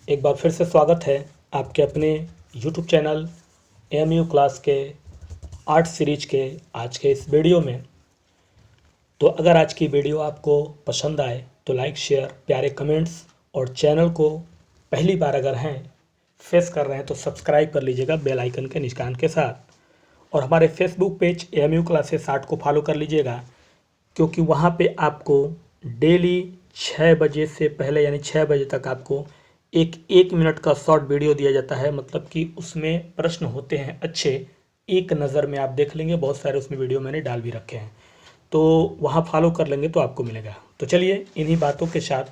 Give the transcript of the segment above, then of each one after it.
एक बार फिर से स्वागत है आपके अपने YouTube चैनल एएमयू क्लास के आर्ट सीरीज के आज के इस वीडियो में। तो अगर आज की वीडियो आपको पसंद आए तो लाइक शेयर प्यारे कमेंट्स और चैनल को पहली बार अगर हैं फेस कर रहे हैं तो सब्सक्राइब कर लीजिएगा बेल आइकन के निशान के साथ। और हमारे फेसबुक पेज एएमयू क्लासेस 60 को फॉलो कर लीजिएगा, क्योंकि वहाँ पे आपको डेली 6 बजे से पहले यानी 6 बजे तक आपको एक मिनट का शॉर्ट वीडियो दिया जाता है। मतलब कि उसमें प्रश्न होते हैं अच्छे, एक नज़र में आप देख लेंगे, बहुत सारे उसमें वीडियो मैंने डाल भी रखे हैं, तो वहाँ फॉलो कर लेंगे तो आपको मिलेगा। तो चलिए इन्हीं बातों के साथ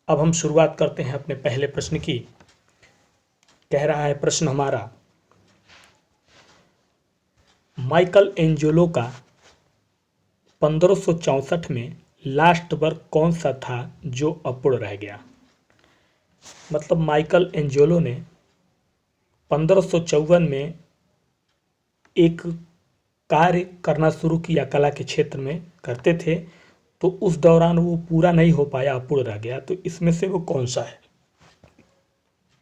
अब हम शुरुआत करते हैं अपने पहले प्रश्न की। कह रहा है प्रश्न हमारा, माइकल एंजेलो का 1564 में लास्ट वर्क कौन सा था जो अपूर्ण रह गया। मतलब माइकल एंजेलो ने 1554 में एक कार्य करना शुरू किया, कला के क्षेत्र में करते थे, तो उस दौरान वो पूरा नहीं हो पाया, अपूर्ण रह गया। तो इसमें से वो कौन सा है।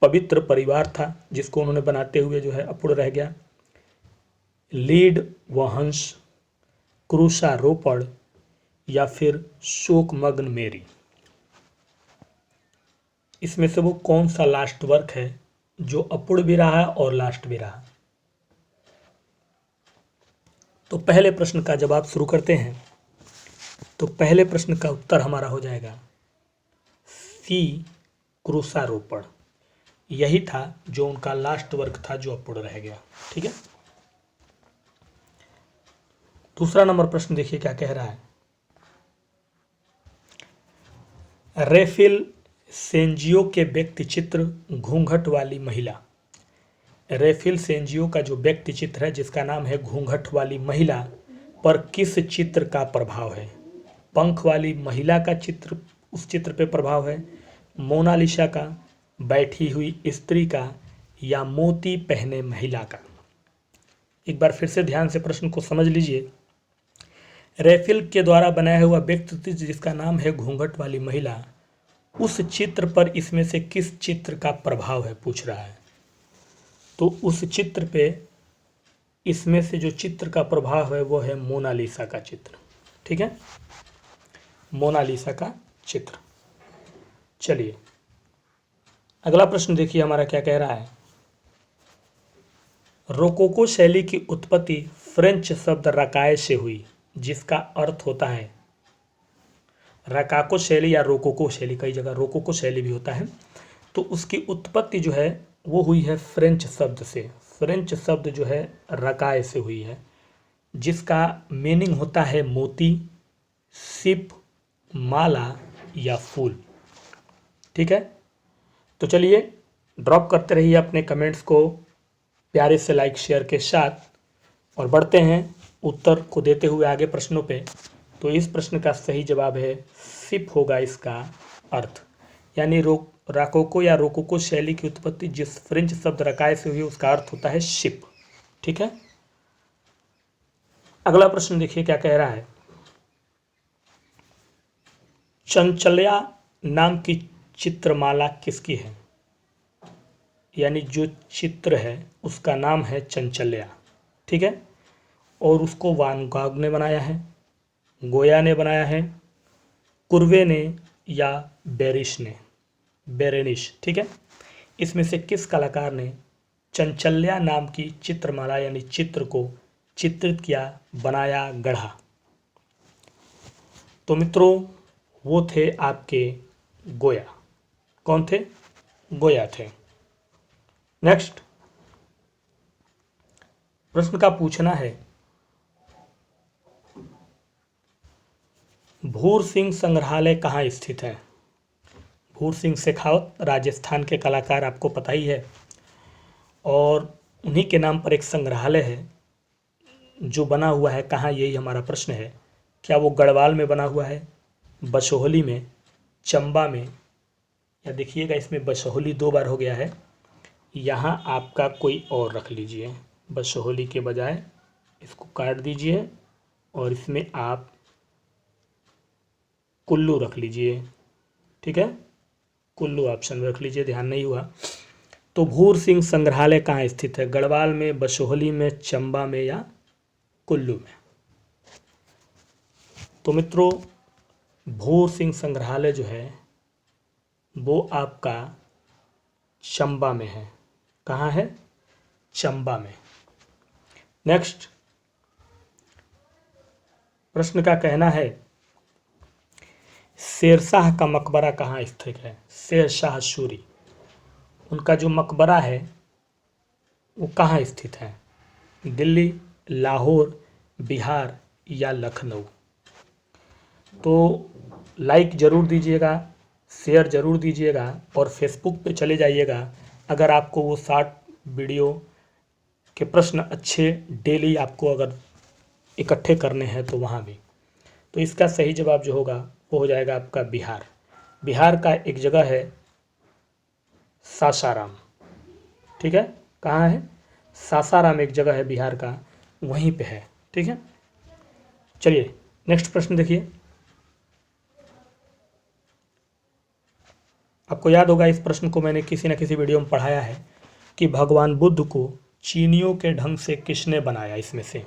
पवित्र परिवार था जिसको उन्होंने बनाते हुए जो है अपूर्ण रह गया, लीड वहंस, क्रूसारोपण, या फिर शोकमग्न मेरी। इसमें से वो कौन सा लास्ट वर्क है जो अपूर्ण भी रहा और लास्ट भी रहा। तो पहले प्रश्न का जवाब शुरू करते हैं। तो पहले प्रश्न का उत्तर हमारा हो जाएगा सी, क्रूसारोपण। यही था जो उनका लास्ट वर्क था जो अपूर्ण रह गया। ठीक है, दूसरा नंबर प्रश्न देखिए क्या कह रहा है। रेफेल सेंजियो के व्यक्ति चित्र घूंघट वाली महिला। रेफेल सेंजियो का जो व्यक्ति चित्र है जिसका नाम है घूंघट वाली महिला पर किस चित्र का प्रभाव है। पंख वाली महिला का चित्र, उस चित्र पे प्रभाव है, मोनालिसा का, बैठी हुई स्त्री का, या मोती पहने महिला का। एक बार फिर से ध्यान से प्रश्न को समझ लीजिए। रेफेल के द्वारा बनाया हुआ व्यक्ति जिसका नाम है घूंघट वाली महिला, उस चित्र पर इसमें से किस चित्र का प्रभाव है पूछ रहा है। तो उस चित्र पे इसमें से जो चित्र का प्रभाव है वो है मोनालिसा का चित्र। ठीक है, मोनालिसा का चित्र। चलिए अगला प्रश्न देखिए हमारा क्या कह रहा है। रोकोको शैली की उत्पत्ति फ्रेंच शब्द रकाए से हुई, जिसका अर्थ होता है रकाको शैली या रोकोको शैली, कई जगह रोकोको शैली भी होता है। तो उसकी उत्पत्ति जो है वो हुई है फ्रेंच शब्द से। फ्रेंच शब्द जो है रकाए से हुई है, जिसका मीनिंग होता है मोती, सिप, माला या फूल। ठीक है, तो चलिए ड्रॉप करते रहिए अपने कमेंट्स को प्यारे से लाइक शेयर के साथ, और बढ़ते हैं उत्तर को देते हुए आगे प्रश्नों पे। तो इस प्रश्न का सही जवाब है सिप होगा इसका अर्थ, यानी राकोको या रोकोको शैली की उत्पत्ति जिस फ्रेंच शब्द रकाए से हुई उसका अर्थ होता है शिप। ठीक है, अगला प्रश्न देखिए क्या कह रहा है। चंचल्या नाम की चित्रमाला किसकी है। यानी जो चित्र है उसका नाम है चंचल्या। ठीक है, और उसको वान गॉग ने बनाया है, गोया ने बनाया है, कुर्वे ने, या बेरेनिश। ठीक है, इसमें से किस कलाकार ने चंचल्या नाम की चित्रमाला यानी चित्र को चित्रित किया, बनाया, गढ़ा। तो मित्रों वो थे आपके गोया। कौन थे, गोया थे। नेक्स्ट प्रश्न का पूछना है, भूर सिंह संग्रहालय कहाँ स्थित है। भूर सिंह शेखावत राजस्थान के कलाकार, आपको पता ही है, और उन्हीं के नाम पर एक संग्रहालय है जो बना हुआ है। कहाँ, यही हमारा प्रश्न है। क्या वो गढ़वाल में बना हुआ है, बसोहली में, चंबा में, या देखिएगा इसमें बसोहली 2 बार हो गया है, यहाँ आपका कोई और रख लीजिए, बसोहली के बजाय इसको काट दीजिए और इसमें आप कुल्लू रख लीजिए। ठीक है, कुल्लू ऑप्शन में रख लीजिए, ध्यान नहीं हुआ। तो भूर सिंह संग्रहालय कहाँ स्थित है? गढ़वाल में, बसोहली में, चंबा में या कुल्लू में? तो मित्रों भूर सिंह संग्रहालय जो है वो आपका चंबा में है। कहाँ है? चंबा में। नेक्स्ट प्रश्न का कहना है शेरशाह का मकबरा कहाँ स्थित है? शेरशाह सूरी, उनका जो मकबरा है वो कहाँ स्थित है? दिल्ली, लाहौर, बिहार या लखनऊ? तो लाइक ज़रूर दीजिएगा, शेयर ज़रूर दीजिएगा और फेसबुक पे चले जाइएगा। अगर आपको वो 60 वीडियो के प्रश्न अच्छे डेली आपको अगर इकट्ठे करने हैं तो वहाँ भी, तो इसका सही जवाब जो होगा वो हो जाएगा आपका बिहार। बिहार का एक जगह है सासाराम, ठीक है? कहाँ है? सासाराम एक जगह है बिहार का, वहीं पे है, ठीक है? चलिए नेक्स्ट प्रश्न देखिए। आपको याद होगा इस प्रश्न को मैंने किसी न किसी वीडियो में पढ़ाया है कि भगवान बुद्ध को चीनियों के ढंग से किसने बनाया? इसमें से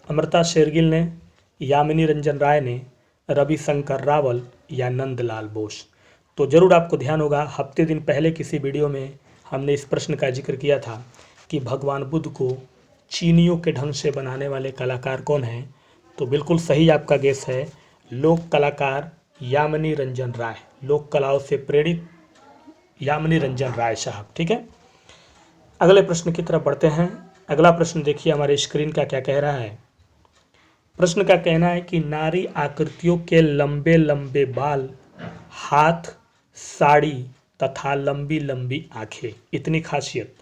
अमृता शेरगिल ने, यामिनी रंजन राय ने, रविशंकर रावल या नंदलाल बोस? तो ज़रूर आपको ध्यान होगा हफ्ते दिन पहले किसी वीडियो में हमने इस प्रश्न का जिक्र किया था कि भगवान बुद्ध को चीनियों के ढंग से बनाने वाले कलाकार कौन हैं? तो बिल्कुल सही आपका गेस है, लोक कलाकार यामिनी रंजन राय, लोक कलाओं से प्रेरित यामिनी रंजन राय साहब, ठीक है? अगले प्रश्न की तरफ बढ़ते हैं। अगला प्रश्न देखिए हमारे स्क्रीन का क्या कह रहा है। प्रश्न का कहना है कि नारी आकृतियों के लंबे लंबे बाल, हाथ, साड़ी तथा लंबी लंबी आंखें, इतनी खासियत।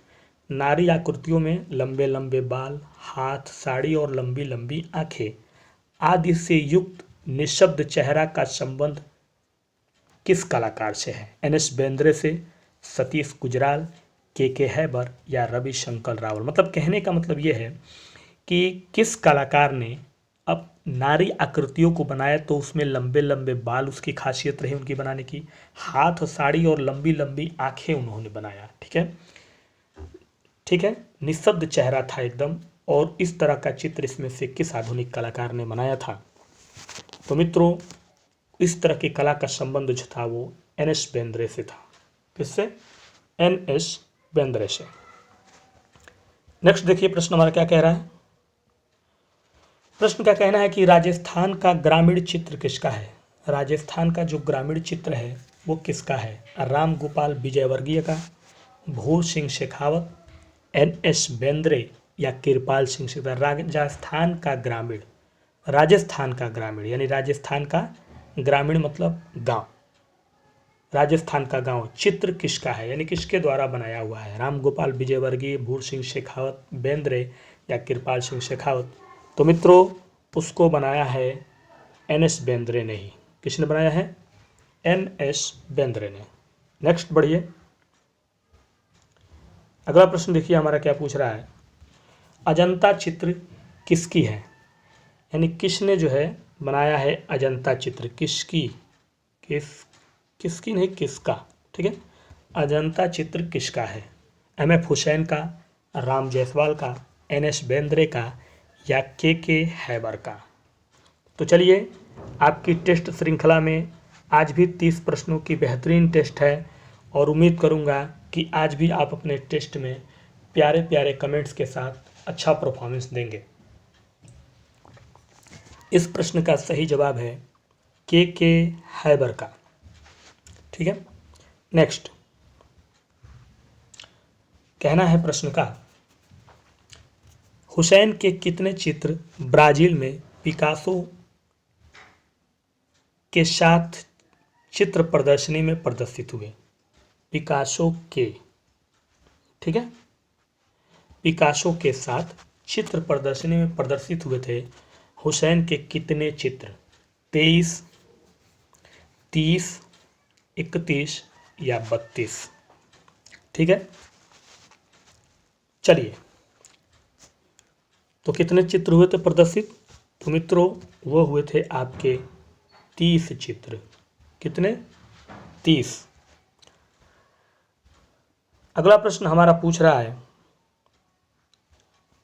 नारी आकृतियों में लंबे लंबे बाल, हाथ, साड़ी और लंबी लंबी आंखें आदि से युक्त निःशब्द चेहरा का संबंध किस कलाकार से है? एन.एस. बेंद्रे से, सतीश गुजराल, के हैबर या रविशंकर रावल? मतलब कहने का मतलब ये है कि किस कलाकार ने अब नारी आकृतियों को बनाया तो उसमें लंबे लंबे बाल उसकी खासियत रही उनकी बनाने की, हाथ, साड़ी और लंबी लंबी आंखें उन्होंने बनाया, ठीक है? ठीक है, निःशब्द चेहरा था एकदम। और इस तरह का चित्र इसमें से किस आधुनिक कलाकार ने बनाया था? तो मित्रों इस तरह की कला का संबंध जो था वो एन.एस. बेंद्रे से था। किससे? एन.एस. बेंद्रे से। नेक्स्ट देखिए प्रश्न हमारा क्या कह रहा है। प्रश्न का कहना है कि राजस्थान का ग्रामीण चित्र किसका है? राजस्थान का जो ग्रामीण चित्र है वो किसका है? राम गोपाल विजयवर्गीय का, भूर सिंह शेखावत, एन.एस. बेंद्रे या कृपाल सिंह से? राजस्थान का ग्रामीण, राजस्थान का ग्रामीण यानी राजस्थान का ग्रामीण मतलब गांव, राजस्थान का गांव चित्र किसका है यानी किसके द्वारा बनाया हुआ है? राम गोपाल विजयवर्गीय, भूर सिंह शेखावत, बेंद्रे या कृपाल सिंह शेखावत? तो मित्रों उसको बनाया है एन.एस. बेंद्रे ने ही। किसने बनाया है? एन.एस. बेंद्रे ने। नेक्स्ट बढ़िए, अगला प्रश्न देखिए हमारा क्या पूछ रहा है। अजंता चित्र किसकी है? यानी किसने जो है बनाया है अजंता चित्र? किसकी? किसकी नहीं, किसका, ठीक है? अजंता चित्र किसका है? एम.एफ. हुसैन का, राम जायसवाल का, एन.एस. बेंद्रे का या के हैबर का? तो चलिए आपकी टेस्ट श्रृंखला में आज भी 30 प्रश्नों की बेहतरीन टेस्ट है और उम्मीद करूंगा कि आज भी आप अपने टेस्ट में प्यारे प्यारे कमेंट्स के साथ अच्छा परफॉर्मेंस देंगे। इस प्रश्न का सही जवाब है के हैबर का, ठीक है? नेक्स्ट कहना है प्रश्न का, हुसैन के कितने चित्र ब्राजील में पिकासो के साथ चित्र प्रदर्शनी में प्रदर्शित हुए? पिकासो के, ठीक है, पिकासो के साथ चित्र प्रदर्शनी में प्रदर्शित हुए थे हुसैन के कितने चित्र? 23, 30, 31 या 32? ठीक है, चलिए तो कितने चित्र हुए थे प्रदर्शित? तो मित्रों वो हुए थे आपके 30 चित्र। कितने? 30। अगला प्रश्न हमारा पूछ रहा है,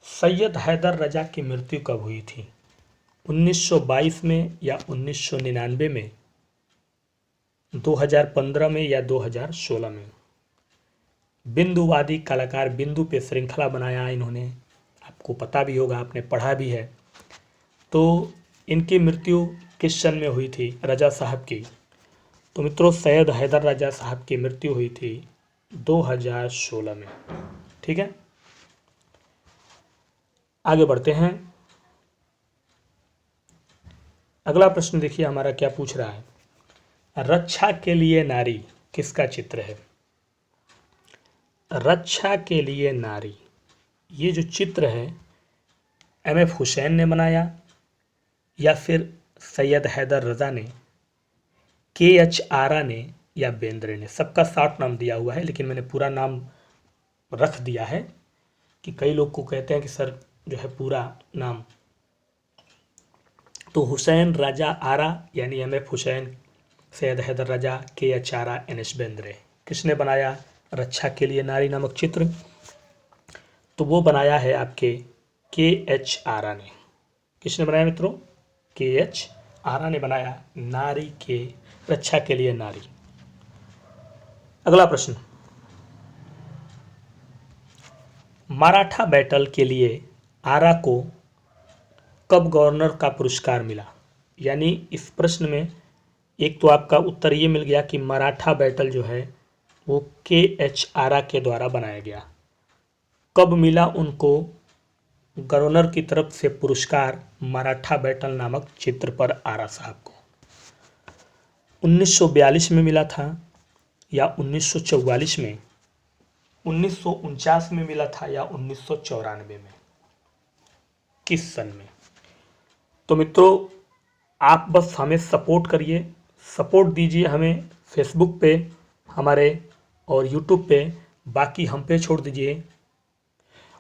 सैयद हैदर रजा की मृत्यु कब हुई थी? 1922 में या 1999 में, 2015 में या 2016 में? बिंदुवादी कलाकार बिंदु पे श्रृंखला बनाया इन्होंने, आपको पता भी होगा, आपने पढ़ा भी है। तो इनकी मृत्यु किस सन में हुई थी रजा साहब की? तो मित्रों, सैयद हैदर रजा साहब की मृत्यु हुई थी 2016 में। ठीक है, आगे बढ़ते हैं। अगला प्रश्न देखिए हमारा क्या पूछ रहा है, रक्षा के लिए नारी किसका चित्र है? रक्षा के लिए नारी, ये जो चित्र है एम.एफ. हुसैन ने बनाया या फिर सैयद हैदर रजा ने, के.एच. आरा ने या बेंद्रे ने? सबका शॉर्ट नाम दिया हुआ है, लेकिन मैंने पूरा नाम रख दिया है कि कई लोग को कहते हैं कि सर जो है पूरा नाम। तो हुसैन, राजा, आरा यानी एम.एफ. हुसैन, सैयद हैदर रजा, के.एच. आरा, एन.एस. बेंद्रे। किसने बनाया रक्षा के लिए नारी नामक चित्र? तो वो बनाया है आपके के.एच. आरा ने। किसने बनाया मित्रों? के.एच. आरा ने बनाया नारी के रक्षा के लिए नारी। अगला प्रश्न, मराठा बैटल के लिए आरा को कब गवर्नर का पुरस्कार मिला? यानी इस प्रश्न में एक तो आपका उत्तर ये मिल गया कि मराठा बैटल जो है वो के.एच. आरा के द्वारा बनाया गया। कब मिला उनको गवर्नर की तरफ से पुरस्कार मराठा बैटल नामक चित्र पर आरा साहब को? 1942 में मिला था या 1944 में, 1949 में मिला था या 1994 में? किस सन में? तो मित्रों, आप बस हमें सपोर्ट करिए, सपोर्ट दीजिए हमें फेसबुक पे हमारे और यूट्यूब पे, बाकी हम पे छोड़ दीजिए।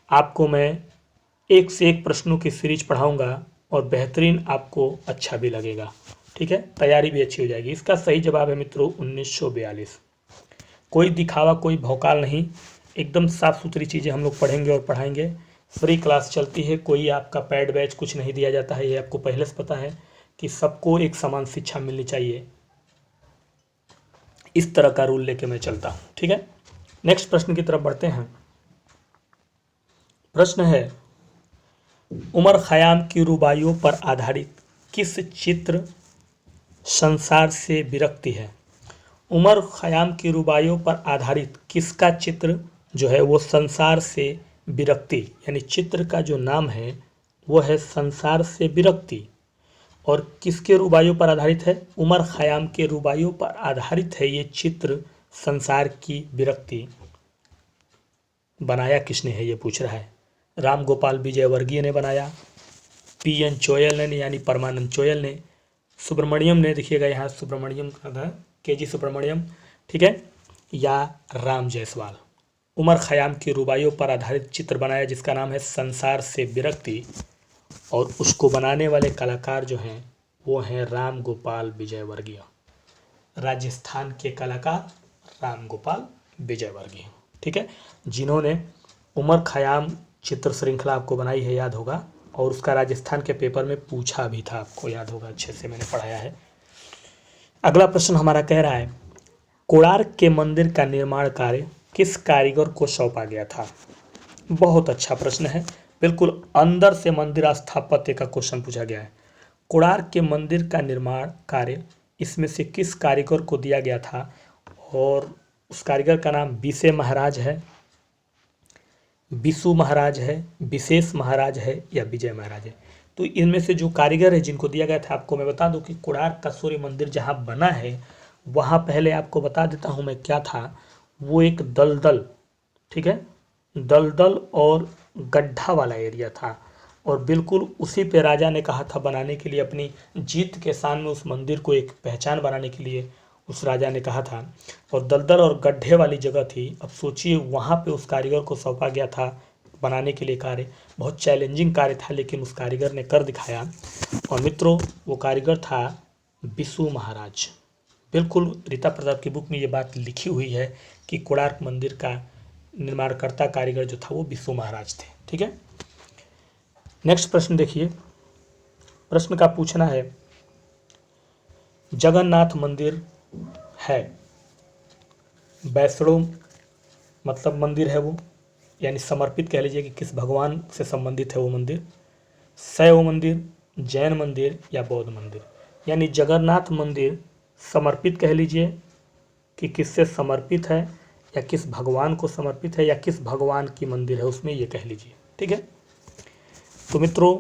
आपको मैं एक से एक प्रश्नों की सीरीज पढ़ाऊंगा और बेहतरीन, आपको अच्छा भी लगेगा। ठीक है, तैयारी भी अच्छी हो जाएगी। इसका सही जवाब है मित्रों 1942। कोई दिखावा, कोई भौकाल नहीं, एकदम साफ़ सुथरी चीज़ें हम लोग पढ़ेंगे और पढ़ाएंगे। फ्री क्लास चलती है, कोई आपका पैड बैच कुछ नहीं दिया जाता है, ये आपको पहले से पता है कि सबको एक समान शिक्षा मिलनी चाहिए। इस तरह का रूल लेके मैं चलता हूँ। ठीक है, नेक्स्ट प्रश्न की तरफ बढ़ते हैं। प्रश्न है, उमर खयाम की रुबाइयों पर आधारित किस चित्र संसार से विरक्ति है? उमर खयाम की रुबाइयों पर आधारित किसका चित्र जो है वो संसार से विरक्ति, यानी चित्र का जो नाम है वो है संसार से विरक्ति। और किसके रुबाइयों पर आधारित है? उमर खयाम के रुबाइयों पर आधारित है ये चित्र संसार की विरक्ति। बनाया किसने है ये पूछ रहा है। राम गोपाल विजयवर्गीय ने बनाया, पी.एन. चोयल ने यानी परमानंद चोयल ने, सुब्रमण्यम ने, देखिएगा यहाँ सुब्रमण्यम का था, के.जी. सुब्रमण्यम, ठीक है, या राम जायसवाल। उमर खयाम की रुबाइयों पर आधारित चित्र बनाया जिसका नाम है संसार से विरक्ति, और उसको बनाने वाले कलाकार जो हैं वो हैं राम गोपाल विजयवर्गीय। राजस्थान के कलाकार राम गोपाल विजयवर्गीय, ठीक है, जिन्होंने उमर खयाम चित्र श्रृंखला आपको बनाई है, याद होगा, और उसका राजस्थान के पेपर में पूछा भी था, आपको याद होगा, अच्छे से मैंने पढ़ाया है। अगला प्रश्न हमारा कह रहा है, कोणार्क के मंदिर का निर्माण कार्य किस कारीगर को सौंपा गया था? बहुत अच्छा प्रश्न है, बिल्कुल अंदर से मंदिर स्थापत्य का क्वेश्चन पूछा गया है। कोणार्क के मंदिर का निर्माण कार्य इसमें से किस कारीगर को दिया गया था? और उस कारीगर का नाम बीसे महाराज है, बिशु महाराज है, विशेष महाराज है या विजय महाराज है? तो इनमें से जो कारीगर है जिनको दिया गया था, आपको मैं बता दूं कि कोणार्क का सूर्य मंदिर जहां बना है वहां पहले आपको बता देता हूं मैं क्या था, वो एक दलदल, ठीक है, दलदल और गड्ढा वाला एरिया था, और बिल्कुल उसी पे राजा ने कहा था बनाने के लिए, अपनी जीत के सामने उस मंदिर को एक पहचान बनाने के लिए उस राजा ने कहा था, और दलदल और गड्ढे वाली जगह थी। अब सोचिए वहाँ पे उस कारीगर को सौंपा गया था बनाने के लिए कार्य, बहुत चैलेंजिंग कार्य था, लेकिन उस कारीगर ने कर दिखाया। और मित्रों, वो कारीगर था बिशु महाराज। बिल्कुल रीता प्रताप की बुक में ये बात लिखी हुई है कि कोणार्क मंदिर का निर्माणकर्ता कारीगर जो था वो विश्व महाराज थे। ठीक है, नेक्स्ट प्रश्न देखिए। प्रश्न का पूछना है, जगन्नाथ मंदिर है, वैष्णो मतलब मंदिर है वो, यानी समर्पित कह लीजिए कि किस भगवान से संबंधित है वो मंदिर, शैव मंदिर, जैन मंदिर या बौद्ध मंदिर। यानी जगन्नाथ मंदिर समर्पित कह लीजिए कि किससे समर्पित है, या किस भगवान को समर्पित है, या किस भगवान की मंदिर है उसमें, ये कह लीजिए। ठीक है, तो मित्रों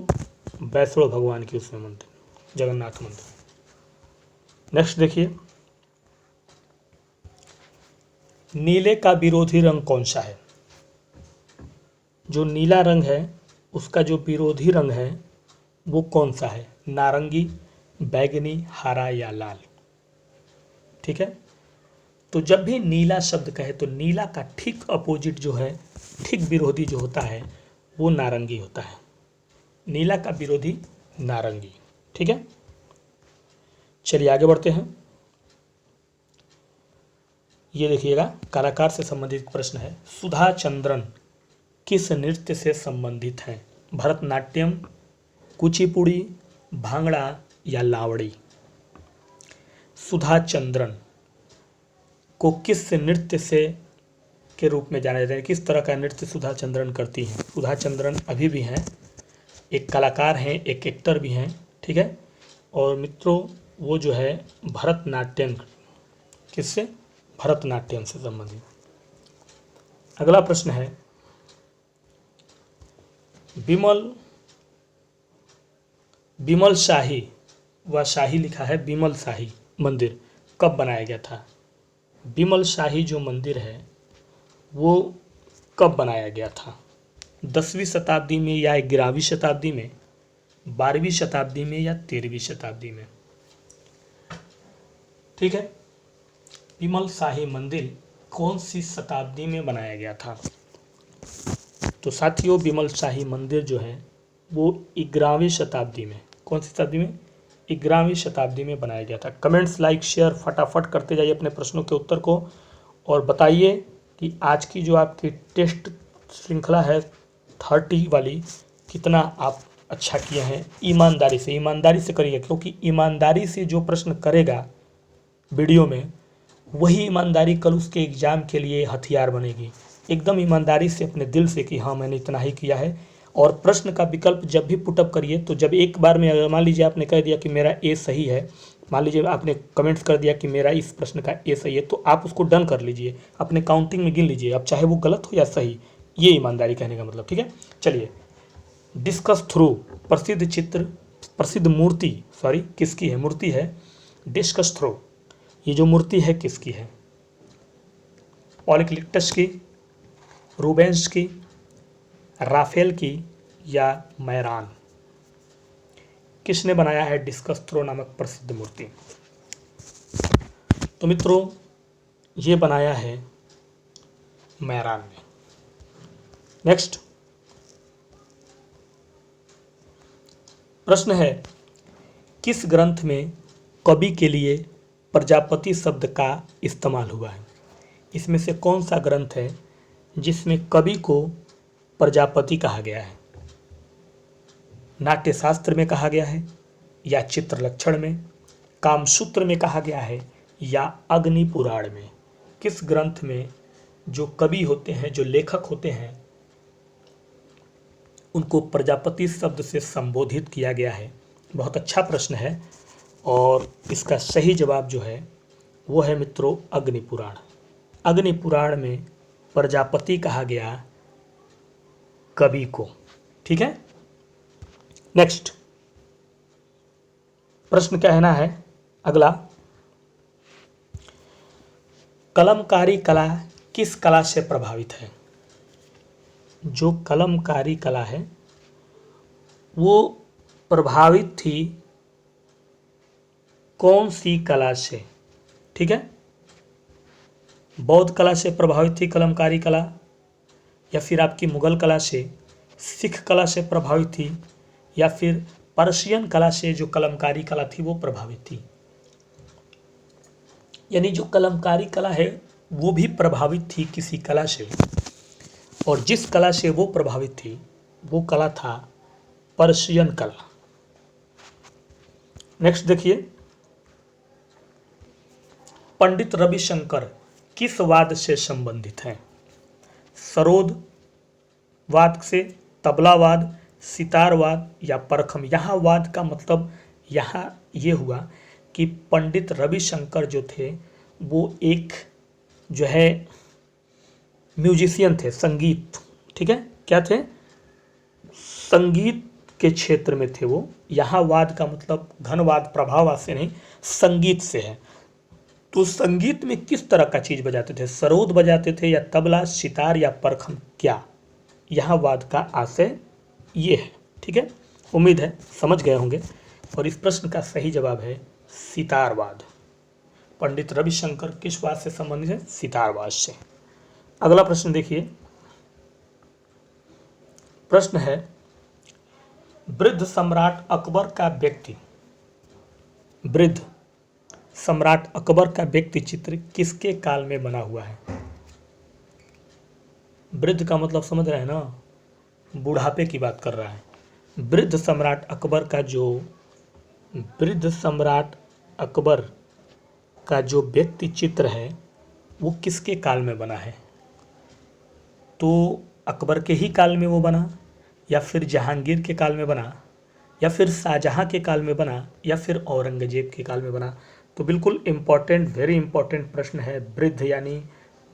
वैष्णो भगवान की उसमें मंदिर, जगन्नाथ मंदिर। नेक्स्ट देखिए, नीले का विरोधी रंग कौन सा है? जो नीला रंग है उसका जो विरोधी रंग है वो कौन सा है? नारंगी, बैगनी, हरा या लाल। ठीक है, तो जब भी नीला शब्द कहे तो नीला का ठीक अपोजिट जो है, ठीक विरोधी जो होता है वो नारंगी होता है। नीला का विरोधी नारंगी। ठीक है, चलिए आगे बढ़ते हैं। ये देखिएगा, कलाकार से संबंधित प्रश्न है। सुधा चंद्रन किस नृत्य से संबंधित हैं? भरतनाट्यम, कुचिपुड़ी, भांगड़ा या लावड़ी। सुधा चंद्रन को किस नृत्य से के रूप में जाना जाता है? किस तरह का नृत्य सुधा चंद्रन करती हैं? सुधा चंद्रन अभी भी हैं, एक कलाकार हैं, एक एक्टर भी हैं। ठीक है, और मित्रों वो जो है भरतनाट्यम, किससे? भरतनाट्यम से संबंधित। अगला प्रश्न है, विमल शाही, व शाही लिखा है, विमल शाही मंदिर कब बनाया गया था? विमल शाही जो मंदिर है वो कब बनाया गया था? 10वीं शताब्दी में या 11वीं शताब्दी में, 12वीं शताब्दी में या 13वीं शताब्दी में? ठीक है, विमल शाही मंदिर कौन सी शताब्दी में बनाया गया था? तो साथियों विमल शाही मंदिर जो है वो 11वीं शताब्दी में, कौन सी शताब्दी में? 11वीं शताब्दी में बनाया गया था। कमेंट्स, लाइक, शेयर फटाफट करते जाइए अपने प्रश्नों के उत्तर को, और बताइए कि आज की जो आपकी टेस्ट श्रृंखला है 30 वाली, कितना आप अच्छा किए हैं। ईमानदारी से करिए, क्योंकि ईमानदारी से जो प्रश्न करेगा वीडियो में, वही ईमानदारी कल उसके एग्ज़ाम के लिए हथियार बनेगी। एकदम ईमानदारी से अपने दिल से कि हाँ मैंने इतना ही किया है। और प्रश्न का विकल्प जब भी पुटअप करिए तो जब एक बार में, अगर मान लीजिए आपने कह दिया कि मेरा ए सही है, मान लीजिए आपने कमेंट्स कर दिया कि मेरा इस प्रश्न का ए सही है, तो आप उसको डन कर लीजिए, अपने काउंटिंग में गिन लीजिए, अब चाहे वो गलत हो या सही। ये ईमानदारी कहने का मतलब। ठीक है, चलिए डिस्कस थ्रू प्रसिद्ध मूर्ति किसकी है? मूर्ति है डिस्कस थ्रू। ये जो मूर्ति है किसकी है? पॉलीक्लिक्टस की, रूबेंस की, राफेल की या मैरान? किसने बनाया है डिस्कस थ्रो नामक प्रसिद्ध मूर्ति? तो मित्रों ये बनाया है मैरान ने। नेक्स्ट प्रश्न है, किस ग्रंथ में कवि के लिए प्रजापति शब्द का इस्तेमाल हुआ है? इसमें से कौन सा ग्रंथ है जिसमें कवि को प्रजापति कहा गया है? नाट्यशास्त्र में कहा गया है, या चित्रलक्षण में, कामसूत्र में कहा गया है, या अग्नि पुराण में? किस ग्रंथ में जो कवि होते हैं, जो लेखक होते हैं, उनको प्रजापति शब्द से संबोधित किया गया है? बहुत अच्छा प्रश्न है, और इसका सही जवाब जो है वो है मित्रों अग्नि पुराण। अग्नि पुराण में प्रजापति कहा गया कवि को। ठीक है, नेक्स्ट प्रश्न कहना है अगला, कलमकारी कला किस कला से प्रभावित है? जो कलमकारी कला है वो प्रभावित थी कौन सी कला से? ठीक है, बौद्ध कला से प्रभावित थी कलमकारी कला, या फिर आपकी मुगल कला से, सिख कला से प्रभावित थी, या फिर पर्शियन कला से जो कलमकारी कला थी वो प्रभावित थी? यानी जो कलमकारी कला है वो भी प्रभावित थी किसी कला से, और जिस कला से वो प्रभावित थी वो कला था पर्शियन कला। नेक्स्ट देखिए, पंडित रविशंकर किस वाद से संबंधित हैं? सरोद वाद से, तबलावाद, सितारवाद या परखम। यहाँ वाद का मतलब यहाँ ये हुआ कि पंडित रविशंकर जो थे वो एक जो है म्यूजिशियन थे, संगीत, ठीक है, क्या थे, संगीत के क्षेत्र में थे वो। यहाँ वाद का मतलब घनवाद प्रभाववाद से नहीं, संगीत से है। तो संगीत में किस तरह का चीज बजाते थे? सरोद बजाते थे या तबला, सितार या परखम, क्या? यहाँ वाद का आशय ये है, ठीक है। उम्मीद है समझ गए होंगे। और इस प्रश्न का सही जवाब है सितारवाद। पंडित रविशंकर किस वाद से संबंधित है? सितारवाद से। अगला प्रश्न देखिए, प्रश्न है वृद्ध सम्राट अकबर का व्यक्ति, वृद्ध सम्राट अकबर का व्यक्ति चित्र किसके काल में बना हुआ है? वृद्ध का मतलब समझ रहे हैं ना, बुढ़ापे की बात कर रहा है। वृद्ध सम्राट अकबर का जो, वृद्ध सम्राट अकबर का जो व्यक्ति चित्र है वो किसके काल में बना है? तो अकबर के ही काल में वो बना, या फिर जहांगीर के काल में बना, या फिर शाहजहां के काल में बना, या फिर औरंगजेब के काल में बना? तो बिल्कुल इम्पॉर्टेंट, वेरी इंपॉर्टेंट प्रश्न है। वृद्ध यानी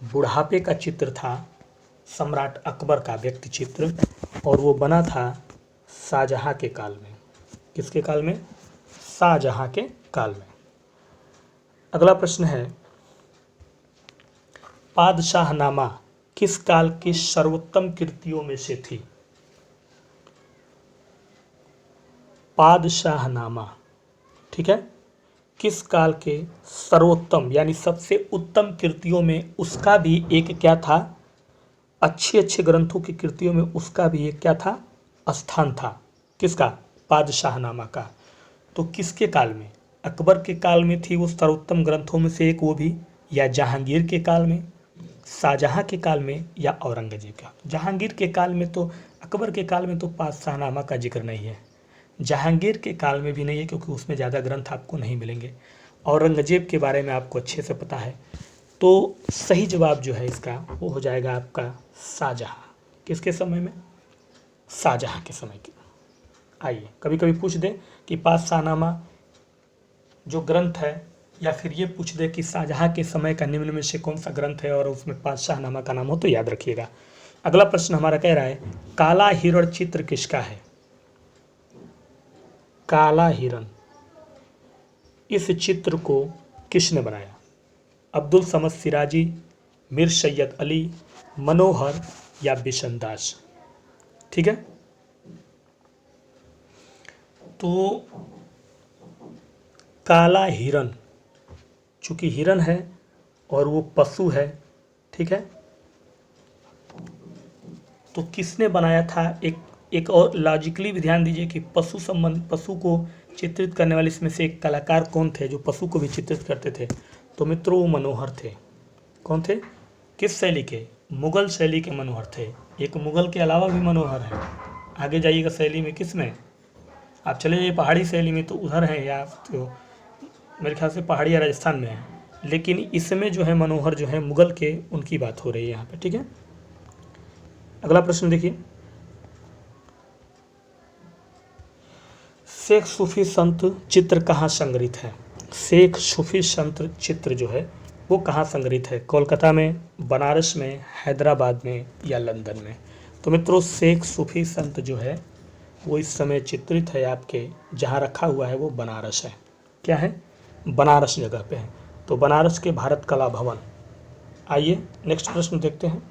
बुढ़ापे का चित्र था सम्राट अकबर का व्यक्ति चित्र, और वो बना था शाहजहां के काल में। किसके काल में? शाहजहां के काल में। अगला प्रश्न है पादशाहनामा किस काल की सर्वोत्तम कृतियों में से थी? पादशाहनामा, ठीक है, किस काल के सर्वोत्तम यानी सबसे उत्तम कृतियों में उसका भी एक क्या था? अच्छे अच्छे ग्रंथों की कृतियों में उसका भी एक क्या था? स्थान था। किसका? पादशाहनामा का। तो किसके काल में? अकबर के काल में थी वो सर्वोत्तम ग्रंथों में से एक, वो भी, या जहांगीर के काल में, शाहजहां के काल में, या औरंगजेब का? जहांगीर के काल में तो, अकबर के काल में तो पादशाहनामा का जिक्र नहीं है, जहांगीर के काल में भी नहीं है क्योंकि उसमें ज़्यादा ग्रंथ आपको नहीं मिलेंगे। औरंगजेब के बारे में आपको अच्छे से पता है। तो सही जवाब जो है इसका वो हो जाएगा आपका शाहजहां। किसके समय में? शाहजहां के समय की। आइए, कभी कभी पूछ दे कि पादशाहनामा जो ग्रंथ है, या फिर ये पूछ दे कि शाहजहां के समय का निम्न में से कौन सा ग्रंथ है और उसमें पादशाहनामा का नाम हो, तो याद रखिएगा। अगला प्रश्न हमारा कह रहा है काला हिरण चित्र किसका है? काला हिरण, इस चित्र को किसने बनाया? अब्दुल समद सिराजी, मीर सैयद अली, मनोहर या बिशनदास? ठीक है, तो काला हिरण, चूंकि हिरण है और वो पशु है, ठीक है, तो किसने बनाया था? एक और लॉजिकली भी ध्यान दीजिए कि पशु को चित्रित करने वाले इसमें से एक कलाकार कौन थे जो पशु को भी चित्रित करते थे? तो मित्रों वो मनोहर थे। कौन थे? किस शैली के? मुगल शैली के मनोहर थे। एक मुगल के अलावा भी मनोहर है। आगे जाइएगा शैली में, किस में? आप चले जाइए पहाड़ी शैली में तो उधर हैं, या तो मेरे ख्याल से पहाड़ी या राजस्थान में है, लेकिन इसमें जो है मनोहर जो है मुगल के, उनकी बात हो रही है यहाँ पे, ठीक है। अगला प्रश्न देखिए, शेख सूफी संत चित्र कहाँ संग्रहित है? शेख सूफी संत चित्र जो है वो कहाँ संग्रहित है? कोलकाता में, बनारस में, हैदराबाद में या लंदन में? तो मित्रों शेख सूफी संत जो है वो इस समय चित्रित है आपके, जहाँ रखा हुआ है वो बनारस है। क्या है? बनारस जगह पे है। तो बनारस के भारत कला भवन। आइए नेक्स्ट प्रश्न देखते हैं।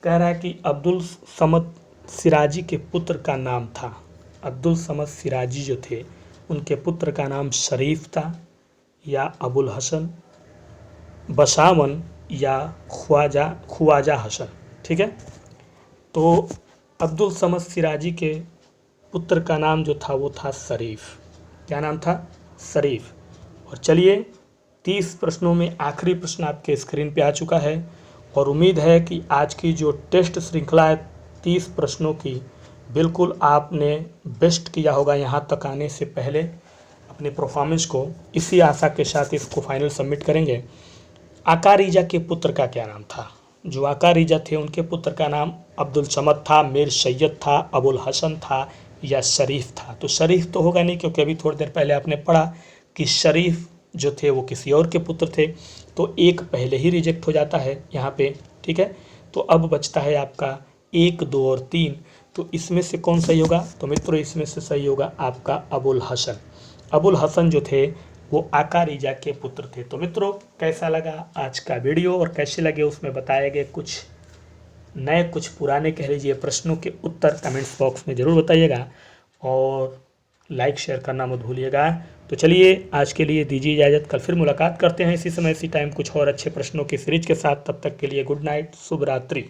कह रहा है कि अब्दुल समद सिराजी के पुत्र का नाम था, अब्दुल समद सिराजी जो थे उनके पुत्र का नाम शरीफ था, या अबुल हसन, बसावन, या ख्वाजा हसन? ठीक है, तो अब्दुल समद सिराजी के पुत्र का नाम जो था वो था शरीफ। क्या नाम था? शरीफ। और चलिए 30 प्रश्नों में आखिरी प्रश्न आपके स्क्रीन पे आ चुका है। और उम्मीद है कि आज की जो टेस्ट श्रृंखला है 30 प्रश्नों की, बिल्कुल आपने बेस्ट किया होगा यहाँ तक आने से पहले अपने परफॉर्मेंस को। इसी आशा के साथ इसको फाइनल सबमिट करेंगे। आका रीजा के पुत्र का क्या नाम था? जो आका रीजा थे उनके पुत्र का नाम अब्दुल समद था, मीर सैयद था, अबुल हसन था या शरीफ था? तो शरीफ तो होगा नहीं, क्योंकि अभी थोड़ी देर पहले आपने पढ़ा कि शरीफ जो थे वो किसी और के पुत्र थे, तो एक पहले ही रिजेक्ट हो जाता है यहाँ पे। ठीक है, तो अब बचता है आपका 1, 2 और 3। तो इसमें से कौन सही होगा? तो मित्रों इसमें से सही होगा आपका अबुल हसन। अबुल हसन जो थे वो आका रीजा के पुत्र थे। तो मित्रों कैसा लगा आज का वीडियो और कैसे लगे उसमें बताए गए कुछ नए कुछ पुराने कह लीजिए प्रश्नों के उत्तर कमेंट्स बॉक्स में ज़रूर बताइएगा और लाइक शेयर करना मत भूलिएगा। तो चलिए आज के लिए दीजिए इजाज़त, कल फिर मुलाकात करते हैं इसी समय इसी टाइम कुछ और अच्छे प्रश्नों की सीरीज के साथ। तब तक के लिए गुड नाइट, शुभ रात्रि।